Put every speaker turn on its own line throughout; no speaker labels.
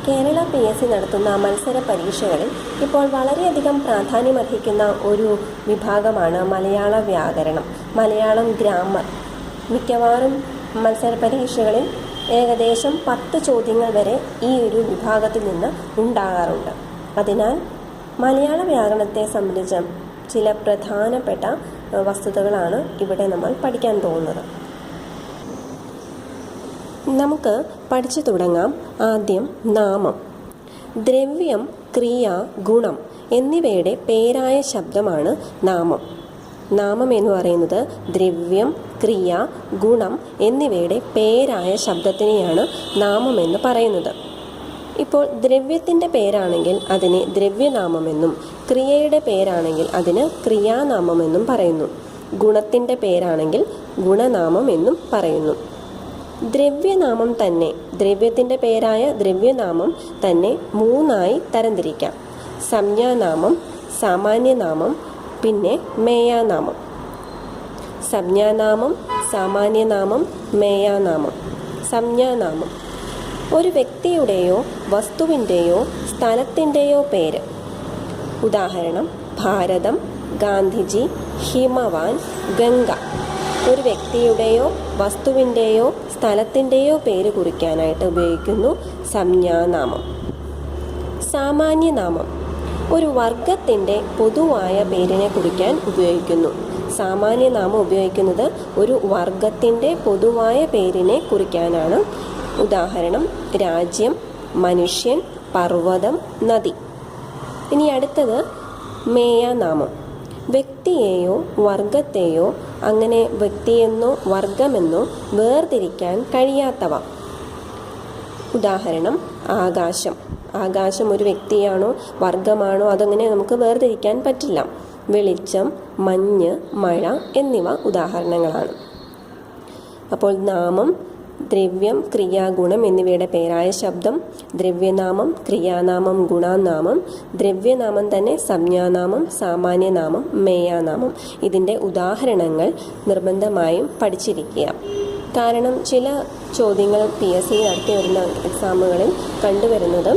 Kerala PSC നടത്തുന്ന മത്സര പരീക്ഷകളിൽ ഇപ്പോൾ വളരെയധികം പ്രാധാന്യമർഹിക്കുന്ന ഒരു വിഭാഗമാണ് മലയാള വ്യാകരണം, മലയാളം ഗ്രാമർ. മിക്കവാറും മത്സര പരീക്ഷകളിൽ ഏകദേശം 10 ചോദ്യങ്ങൾ വരെ ഈ ഒരു വിഭാഗത്തിൽ നിന്ന് ഉണ്ടാകാറുണ്ട്. അതിനാൽ മലയാള വ്യാകരണത്തെ സംബന്ധിച്ച ചില പ്രധാനപ്പെട്ട വസ്തുതകളാണ് ഇവിടെ നമ്മൾ പഠിക്കാൻ പോകുന്നത്. നമുക്ക് പഠിച്ചു തുടങ്ങാം. ആദ്യം നാമം. ദ്രവ്യം, ക്രിയ, ഗുണം എന്നിവയുടെ പേരായ ശബ്ദമാണ് നാമം. നാമം എന്ന് പറയുന്നത് ദ്രവ്യം, ക്രിയ, ഗുണം എന്നിവയുടെ പേരായ ശബ്ദത്തിനെയാണ് നാമം എന്ന് പറയുന്നത്. ഇപ്പോൾ ദ്രവ്യത്തിൻ്റെ പേരാണെങ്കിൽ അതിനെ ദ്രവ്യനാമമെന്നും ക്രിയയുടെ പേരാണെങ്കിൽ അതിന് ക്രിയാനാമമെന്നും പറയുന്നു. ഗുണത്തിൻ്റെ പേരാണെങ്കിൽ ഗുണനാമം എന്നും പറയുന്നു. ദ്രവ്യനാമം തന്നെ, ദ്രവ്യത്തിൻ്റെ പേരായ ദ്രവ്യനാമം തന്നെ 3ആയി തരംതിരിക്കാം. സംജ്ഞാനാമം, സാമാന്യനാമം, പിന്നെ മേയാനാമം. സംജ്ഞാനാമം, സാമാന്യനാമം, മേയാനാമം. സംജ്ഞാനാമം ഒരു വ്യക്തിയുടെയോ വസ്തുവിൻ്റെയോ സ്ഥലത്തിൻ്റെയോ പേര്. ഉദാഹരണം: ഭാരതം, ഗാന്ധിജി, ഹിമവാൻ, ഗംഗ. ഒരു വ്യക്തിയുടെയോ വസ്തുവിൻ്റെയോ സ്ഥലത്തിൻ്റെയോ പേര് കുറിക്കാനായിട്ട് ഉപയോഗിക്കുന്നു സംജ്ഞാനാമം. സാമാന്യനാമം ഒരു വർഗത്തിൻ്റെ പൊതുവായ പേരിനെ കുറിക്കാൻ ഉപയോഗിക്കുന്നു. സാമാന്യനാമം ഉപയോഗിക്കുന്നത് ഒരു വർഗത്തിൻ്റെ പൊതുവായ പേരിനെ കുറിക്കാനാണ്. ഉദാഹരണം: രാജ്യം, മനുഷ്യൻ, പർവ്വതം, നദി. ഇനി അടുത്തത് മേയാനാമം. വ്യക്തിയെയോ വർഗത്തെയോ അങ്ങനെ വ്യക്തിയെന്നോ വർഗമെന്നോ വേർതിരിക്കാൻ കഴിയാത്തവ. ഉദാഹരണം: ആകാശം. ആകാശം ഒരു വ്യക്തിയാണോ വർഗമാണോ അതങ്ങനെ നമുക്ക് വേർതിരിക്കാൻ പറ്റില്ല. വെളിച്ചം, മഞ്ഞ്, മഴ എന്നിവ ഉദാഹരണങ്ങളാണ്. അപ്പോൾ നാമം, ദ്രവ്യം, ക്രിയ, ഗുണം എന്നിവയുടെ പേരായ ശബ്ദം. ദ്രവ്യനാമം, ക്രിയാനാമം, ഗുണനാമം. ദ്രവ്യനാമം തന്നെ സംജ്ഞാനാമം, സാമാന്യനാമം, മേയാനാമം. ഇതിൻ്റെ ഉദാഹരണങ്ങൾ നിർബന്ധമായും പഠിച്ചിരിക്കുക. കാരണം ചില ചോദ്യങ്ങൾ PSC നടത്തി വരുന്ന എക്സാമുകളിൽ കണ്ടുവരുന്നത്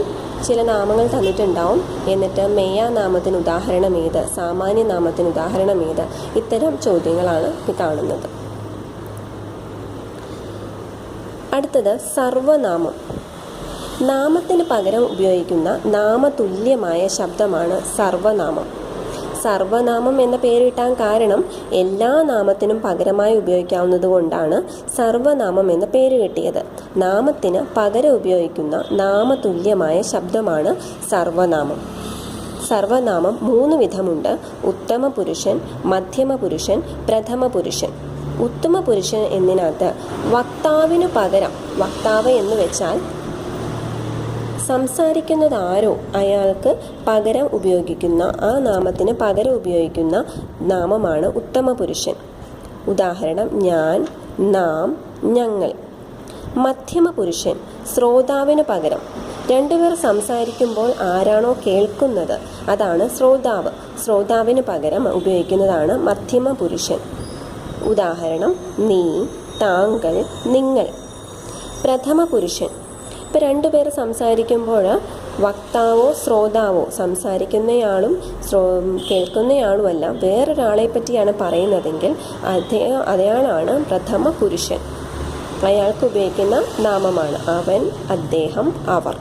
ചില നാമങ്ങൾ തന്നിട്ടുണ്ടാവും, എന്നിട്ട് മേയാനാമത്തിന് ഉദാഹരണം ഏത്, സാമാന്യനാമത്തിന് ഉദാഹരണം ഏത്, ഇത്തരം ചോദ്യങ്ങളാണ് കാണുന്നത്. അടുത്തത് സർവനാമം. നാമത്തിന് പകരം ഉപയോഗിക്കുന്ന നാമതുല്യമായ ശബ്ദമാണ് സർവനാമം. സർവനാമം എന്ന പേര് കിട്ടാൻ കാരണം എല്ലാ നാമത്തിനും പകരമായി ഉപയോഗിക്കാവുന്നത് കൊണ്ടാണ് സർവനാമം എന്ന പേര് കിട്ടിയത്. നാമത്തിന് പകരം ഉപയോഗിക്കുന്ന നാമതുല്യമായ ശബ്ദമാണ് സർവനാമം. സർവനാമം 3 വിധമുണ്ട്: ഉത്തമ പുരുഷൻ, മധ്യമ പുരുഷൻ, പ്രഥമ പുരുഷൻ. ഉത്തമ പുരുഷൻ എന്നതിനകത്ത് വക്താവിന് പകരം, വക്താവ് എന്ന് വെച്ചാൽ സംസാരിക്കുന്നത് ആരോ അയാൾക്ക് പകരം ഉപയോഗിക്കുന്ന, ആ നാമത്തിന് പകരം ഉപയോഗിക്കുന്ന നാമമാണ് ഉത്തമ പുരുഷൻ. ഉദാഹരണം: ഞാൻ, നാം, ഞങ്ങൾ. മധ്യമ പുരുഷൻ ശ്രോതാവിന് പകരം, രണ്ടുപേർ സംസാരിക്കുമ്പോൾ ആരാണോ കേൾക്കുന്നത് അതാണ് ശ്രോതാവ്. ശ്രോതാവിന് പകരം ഉപയോഗിക്കുന്നതാണ് മധ്യമ പുരുഷൻ. ഉദാഹരണം: നീ, താങ്കൾ, നിങ്ങൾ. പ്രഥമ പുരുഷൻ ഇപ്പോൾ രണ്ടുപേർ സംസാരിക്കുമ്പോൾ വക്താവോ ശ്രോതാവോ, സംസാരിക്കുന്നയാളും കേൾക്കുന്നയാളുമല്ല, വേറൊരാളെ പറ്റിയാണ് പറയുന്നതെങ്കിൽ അയാളാണ് പ്രഥമ പുരുഷൻ. അയാൾക്ക് ഉപയോഗിക്കുന്ന നാമമാണ് അവൻ, അദ്ദേഹം, അവർ.